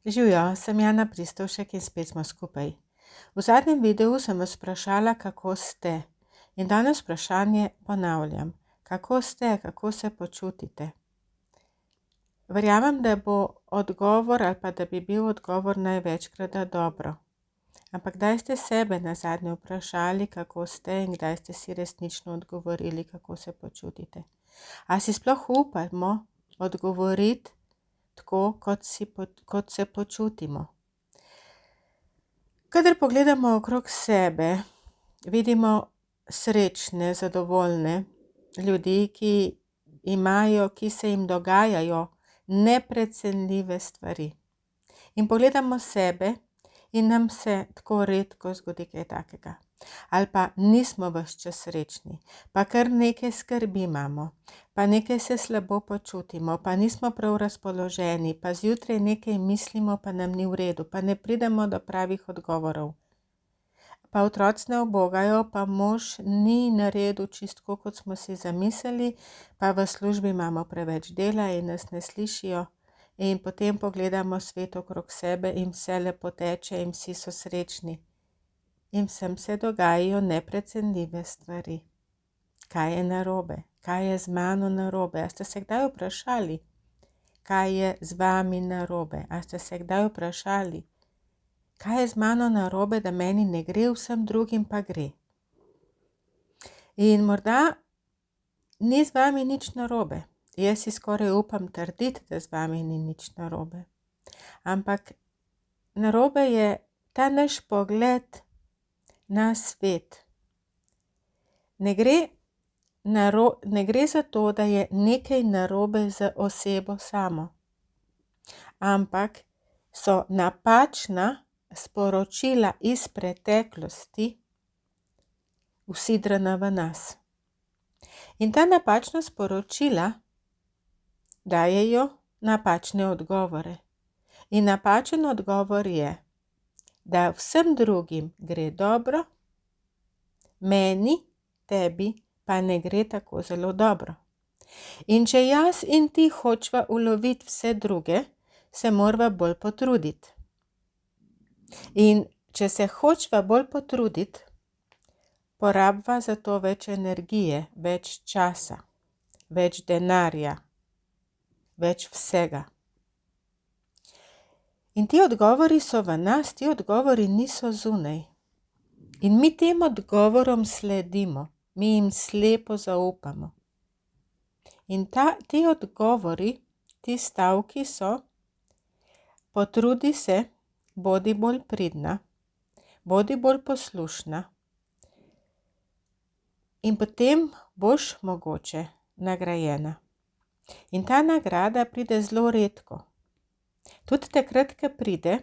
Živjo, sem Jana Pristovšek in spet smo skupaj. V zadnjem videu sem vas vprašala, kako ste. In danes vprašanje ponavljam. Kako ste, kako se počutite? Verjamem, da bo odgovor ali pa da bi bil odgovor največkrat da dobro. Ampak kdaj ste sebe nazadnje vprašali, kako ste in kdaj ste si resnično odgovorili, kako se počutite? A si sploh upamo odgovoriti tako, kot se počutimo? Kadar pogledamo okrog sebe, vidimo srečne, zadovoljne ljudi, ki se jim dogajajo neprecenljive stvari. In pogledamo sebe in nam se tako redko zgodi kaj takega. Ali pa nismo ves čas srečni, pa kar nekaj skrbi imamo, pa nekaj se slabo počutimo, pa nismo prav razpoloženi, pa zjutraj nekaj mislimo, pa nam ni v redu, pa ne pridemo do pravih odgovorov. Pa otroci ne ubogajo, pa mož ni naredil čisto, kot smo si zamislili, pa v službi imamo preveč dela in nas ne slišijo. In potem pogledamo svet okrog sebe in vse lepo teče in vsi so srečni. In vsem se dogajajo neprecenljive stvari. Kaj je narobe? Kaj je z mano narobe? A ste se kdaj vprašali, kaj je z vami narobe? A ste se kdaj vprašali, kaj je z mano narobe, da meni ne gre, vsem drugim pa gre? In morda ni z vami nič narobe. Jaz si skoraj upam trditi, da z vami ni nič narobe. Ampak narobe je ta naš pogled na svet. Ne gre za to, da je nekaj narobe z osebo samo, ampak so napačna sporočila iz preteklosti vsidrana v nas. In ta napačna sporočila dajejo napačne odgovore. In napačen odgovor je, da vsem drugim gre dobro, meni, tebi pa ne gre tako zelo dobro. In če jaz in ti hočva uloviti vse druge, se morava bolj potruditi. In če se hočva bolj potruditi, porabva za to več energije, več časa, več denarja, več vsega. In ti odgovori so v nas, ti odgovori niso zunaj. In mi tem odgovorom sledimo, mi jim slepo zaupamo. In ti odgovori, ti stavki so: potrudi se, bodi bolj pridna, bodi bolj poslušna in potem boš mogoče nagrajena. In ta nagrada pride zelo redko. Tudi takrat, ko pride,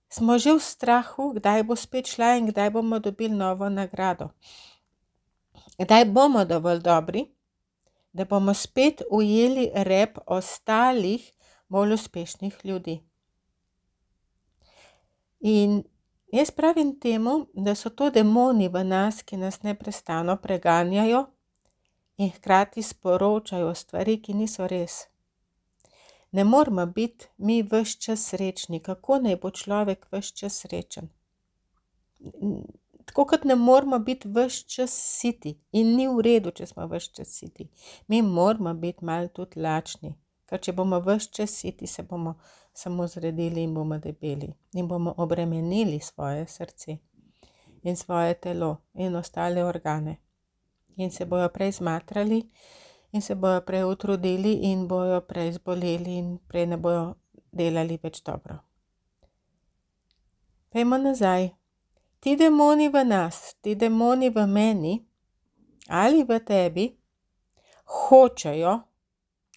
smo že v strahu, kdaj bo spet šla in kdaj bomo dobili novo nagrado. Kdaj bomo dovolj dobri, da bomo spet ujeli rep ostalih bolj uspešnih ljudi. In jaz pravim temu, da so to demoni v nas, ki nas neprestano preganjajo in hkrati sporočajo stvari, ki niso res. Ne moramo biti mi ves čas srečni. Kako naj bo človek ves čas srečen? Tako kot ne moramo biti ves čas siti. In ni v redu, če smo ves čas siti. Mi moramo biti malo tudi lačni. Ker če bomo ves čas siti, se bomo samo zredili in bomo debeli. In bomo obremenili svoje srce in svoje telo in ostale organe. In se bojo prej zmatrali in se bojo prej utrudili in bojo prej zboleli in prej ne bojo delali več dobro. Pejmo nazaj. Ti demoni v nas, ti demoni v meni ali v tebi hočejo,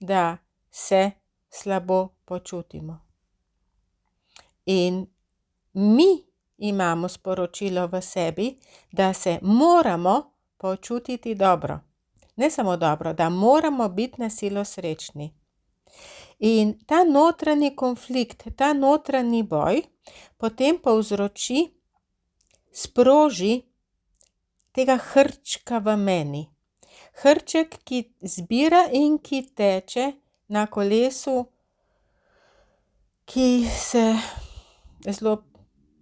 da se slabo počutimo. In mi imamo sporočilo v sebi, da se moramo počutiti dobro. Ne samo dobro, da moramo biti na silo srečni. In ta notranji konflikt, ta notranji boj potem sproži tega hrčka v meni. Hrček, ki zbira in ki teče na kolesu ki se zelo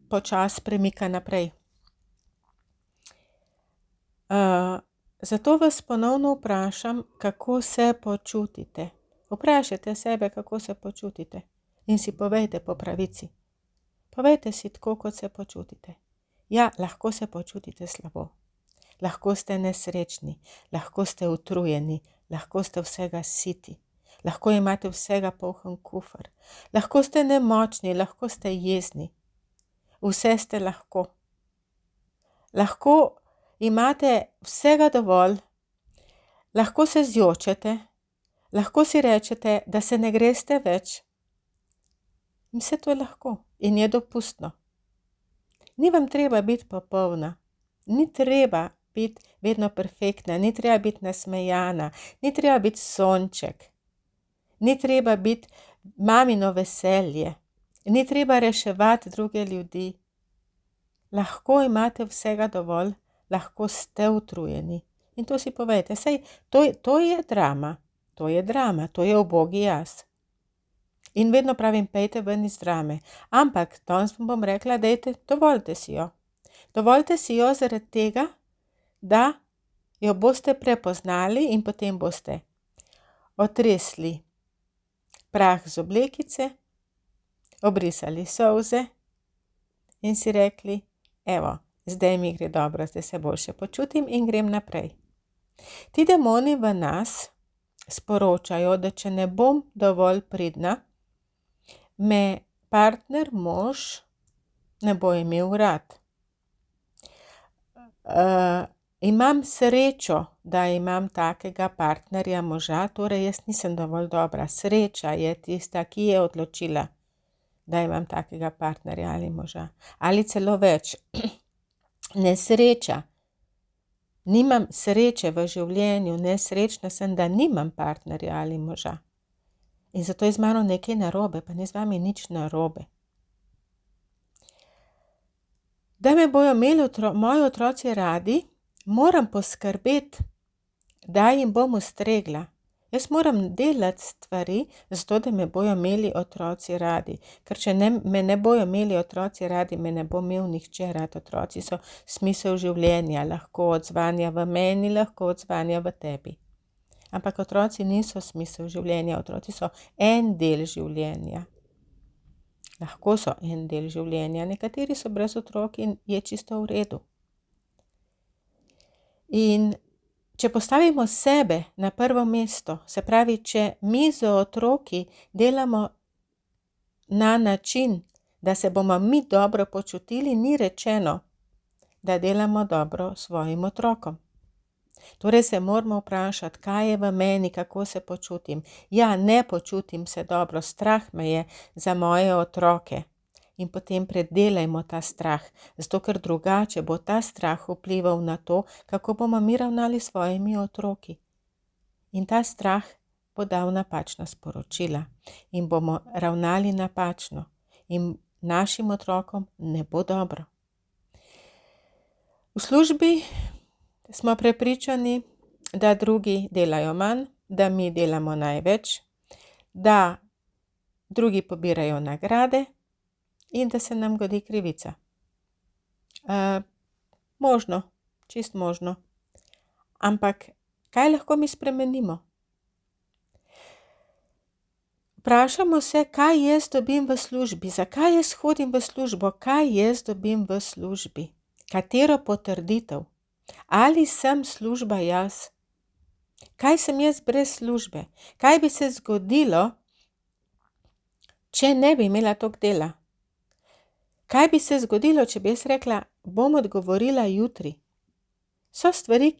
počasi premika naprej. Zato vas ponovno vprašam, kako se počutite. Vprašajte sebe, kako se počutite in si povejte po pravici. Povejte si tako, kot se počutite. Ja, lahko se počutite slabo. Lahko ste nesrečni, lahko ste utrujeni, lahko ste vsega siti. Lahko imate vsega poln kufer. Lahko ste nemočni, lahko ste jezni. Vse ste lahko. Lahko imate vsega dovolj, lahko se zjočete, lahko si rečete, da se ne greste več. Vse to je lahko in je dopustno. Ni vam treba biti popolna, ni treba biti vedno perfektna, ni treba biti nasmejana, ni treba biti sonček, ni treba biti mamino veselje, ni treba reševati druge ljudi. Lahko imate vsega dovolj, lahko ste utrujeni. In to si povejte, sej, to je drama, to je ubogi jaz. In vedno pravim, pejte ven iz drame. Ampak danes bom rekla, dajte, dovolite si jo. Dovolite si jo zaradi tega, da jo boste prepoznali in potem boste otresli prah z oblekice, obrisali solze in si rekli, evo, zdaj mi gre dobro, zdaj se boljše počutim in grem naprej. Ti demoni v nas sporočajo, da če ne bom dovolj pridna, me partner, mož, ne bo imel rad. Imam srečo, da imam takega partnerja, moža, torej jaz nisem dovolj dobra. Sreča je tista, ki je odločila, da imam takega partnerja ali moža. Ali celo več. Nesreča. Nimam sreče v življenju, nesrečna sem, da nimam partnerja ali moža. In zato je z mano nekaj narobe, pa ne z vami nič narobe. Da me bojo imeli moji otroci radi, moram poskrbeti, da jim bom ustregla. Jaz moram delati stvari, zato da me bojo imeli otroci radi. Ker če me ne bojo imeli otroci radi, me ne bo imel nihče rad. Otroci so smisel življenja, lahko odzvanja v meni, lahko odzvanja v tebi. Ampak otroci niso smisel življenja, otroci so en del življenja. Lahko so en del življenja, nekateri so brez otrok in je čisto v redu. In če postavimo sebe na prvo mesto, se pravi, če mi z otroki delamo na način, da se bomo mi dobro počutili, ni rečeno, da delamo dobro svojim otrokom. Torej se moramo vprašati, kaj je v meni, kako se počutim. Ja, ne počutim se dobro, strah me je za moje otroke. In potem predelajmo ta strah, zato ker drugače bo ta strah vplival na to, kako bomo mi ravnali s svojimi otroki. In ta strah bo dal napačna sporočila in bomo ravnali napačno in našim otrokom ne bo dobro. V službi smo prepričani, da drugi delajo manj, da mi delamo največ, da drugi pobirajo nagrade in da se nam godi krivica. Možno, čist možno. Ampak kaj lahko mi spremenimo? Vprašamo se, kaj jaz dobim v službi, zakaj jaz hodim v službo, kaj jaz dobim v službi, katero potrditev, ali sem služba jaz, kaj sem jaz brez službe, kaj bi se zgodilo, če ne bi imela toliko dela. Kaj bi se zgodilo, če bi jaz rekla, bom odgovorila jutri? So stvari,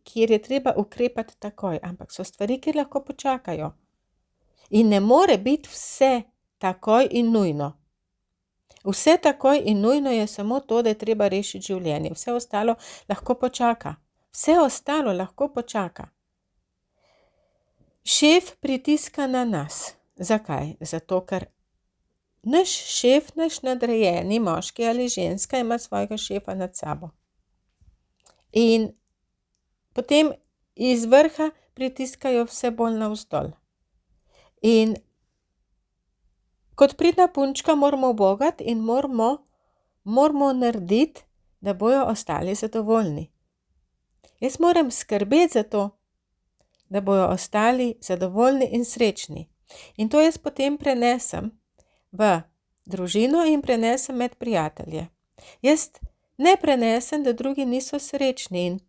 kjer je treba ukrepati takoj, ampak so stvari, kjer lahko počakajo. In ne more biti vse takoj in nujno. Vse takoj in nujno je samo to, da je treba rešiti življenje. Vse ostalo lahko počaka. Vse ostalo lahko počaka. Šef pritiska na nas. Zakaj? Zato, ker naš šef, naš nadrejeni, moški ali ženska, ima svojega šefa nad sabo. In potem iz vrha pritiskajo vse bolj navzdol. In Kot pridna punčka moramo ubogati in moramo narediti, da bojo ostali zadovoljni. Jaz moram skrbeti za to, da bojo ostali zadovoljni in srečni. In to jaz potem prenesem v družino in prenesem med prijatelje. Jaz ne prenesem, da drugi niso srečni in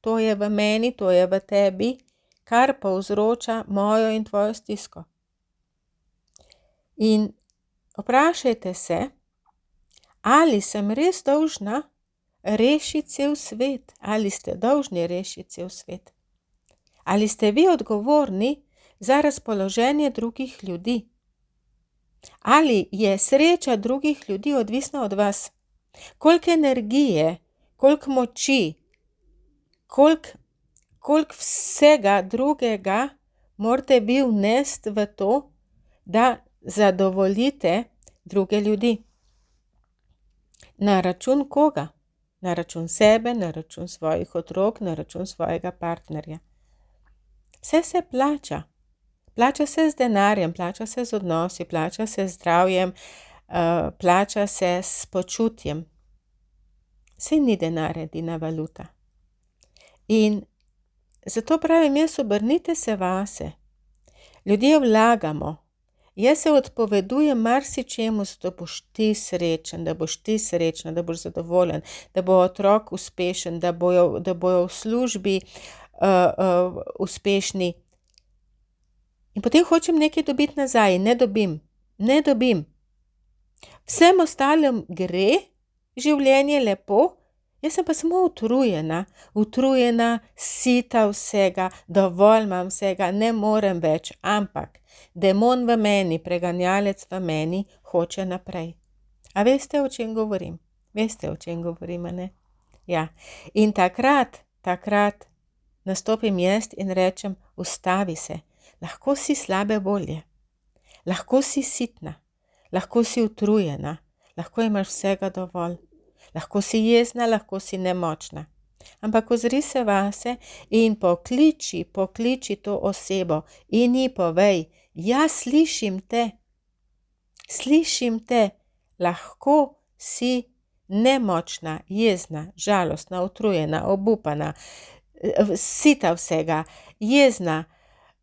to je v meni, to je v tebi, kar povzroča mojo in tvojo stisko. In vprašajte se, ali sem res dolžna rešiti cel svet, ali ste dolžni rešiti cel svet. Ali ste vi odgovorni za razpoloženje drugih ljudi? Ali je sreča drugih ljudi odvisna od vas? Koliko energije, koliko moči, koliko vsega drugega morate vi vnesti v to, da zadovoljite druge ljudi? Na račun koga? Na račun sebe, na račun svojih otrok, na račun svojega partnerja. Vse se plača. Plača se z denarjem, plača se z odnosi, plača se z zdravjem, plača se s počutjem. Saj ni denar edina valuta. In zato pravim jaz, obrnite se vase. Ljudje vlagamo. Jaz se odpovedujem marsičemu, da boš ti srečen, da boš ti srečna, da boš zadovoljen, da bo otrok uspešen, da bojo v službi uspešni. In potem hočem nekaj dobiti nazaj in ne dobim. Vsem ostalim gre življenje lepo, jaz sem pa samo utrujena, sita vsega, dovolj imam vsega, ne morem več, ampak demon v meni, preganjalec v meni, hoče naprej. A veste, o čem govorim? Veste, o čem govorim, a ne? Ja. In takrat nastopim jaz in rečem, ustavi se. Lahko si slabe volje, lahko si sitna, lahko si utrujena, lahko imaš vsega dovolj, lahko si jezna, lahko si nemočna. Ampak ozri se vase in pokliči to osebo in ji povej, ja, slišim te, lahko si nemočna, jezna, žalostna, utrujena, obupana, sita vsega, jezna,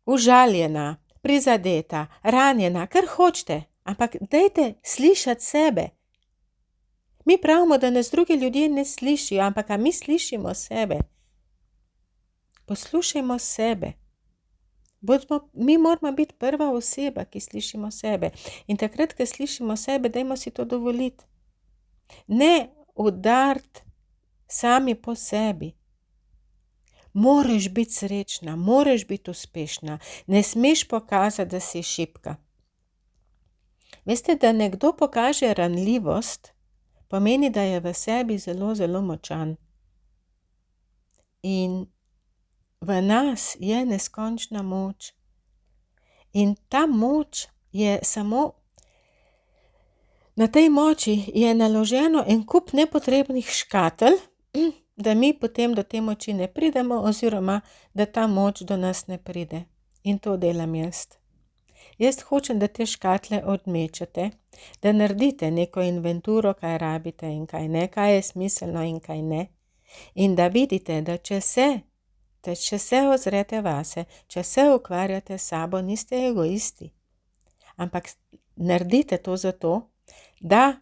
užaljena, prizadeta, ranjena, kar hočete, ampak dajte slišati sebe. Mi pravimo, da nas drugi ljudje ne slišijo, ampak a mi slišimo sebe? Poslušajmo sebe. Mi moramo biti prva oseba, ki slišimo sebe. In takrat, ko slišimo sebe, dajmo si to dovoliti. Ne udariti sami po sebi. Moraš biti srečna, moraš biti uspešna, ne smeš pokazati, da si šibka. Veste, da nekdo pokaže ranljivost, pomeni, da je v sebi zelo, zelo močan. In v nas je neskončna moč. In ta moč je samo, na tej moči je naloženo en kup nepotrebnih škatel, da mi potem do te moči ne pridemo oziroma da ta moč do nas ne pride. In to delam jaz. Jaz hočem, da te škatle odmečete, da naredite neko inventuro, kaj rabite in kaj ne, kaj je smiselno in kaj ne. In da vidite, da če se ozrete vase, če se ukvarjate s sabo, niste egoisti. Ampak naredite to zato, da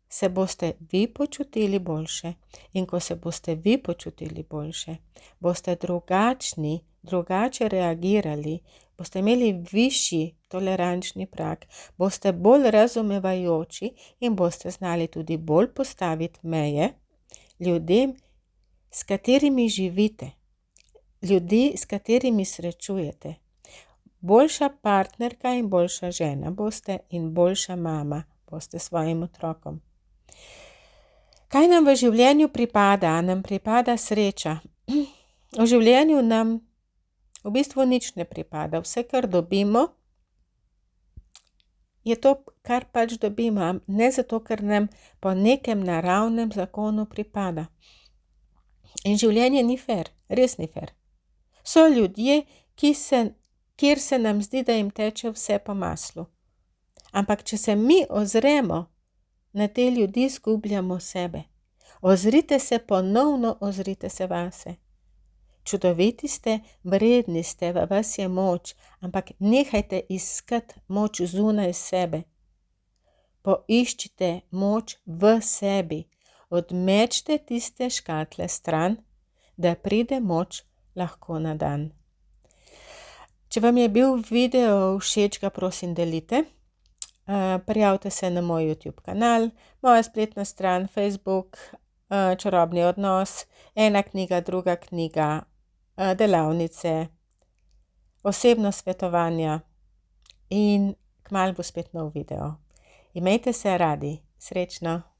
se boste vi počutili boljše. In ko se boste vi počutili boljše, boste drugačni, drugače reagirali, boste imeli višji tolerančni prag, boste bolj razumevajoči in boste znali tudi bolj postaviti meje ljudem, s katerimi živite, ljudi, s katerimi srečujete. Boljša partnerka in boljša žena boste in boljša mama boste svojim otrokom. Kaj nam v življenju pripada? Nam pripada sreča. V življenju nam v bistvu nič ne pripada. Vse, kar dobimo, je to, kar pač dobimo. Ne zato, ker nam po nekem naravnem zakonu pripada. In življenje ni fer, res ni fer. So ljudje, kjer se nam zdi, da jim teče vse po maslu. Ampak če se mi ozremo na te ljudi, izgubljamo sebe. Ozrite se ponovno, ozrite se vase. Čudoviti ste, vredni ste, v vas je moč, ampak nehajte iskati moč zunaj sebe. Poiščite moč v sebi. Odmečite tiste škatle stran, da pride moč lahko na dan. Če vam je bil video všeč, ga prosim delite. Prijavite se na moj YouTube kanal, moja spletna stran, Facebook, Čarobni odnos, ena knjiga, druga knjiga, delavnice, osebno svetovanja in kmalu bo spet nov video. Imejte se radi, srečno!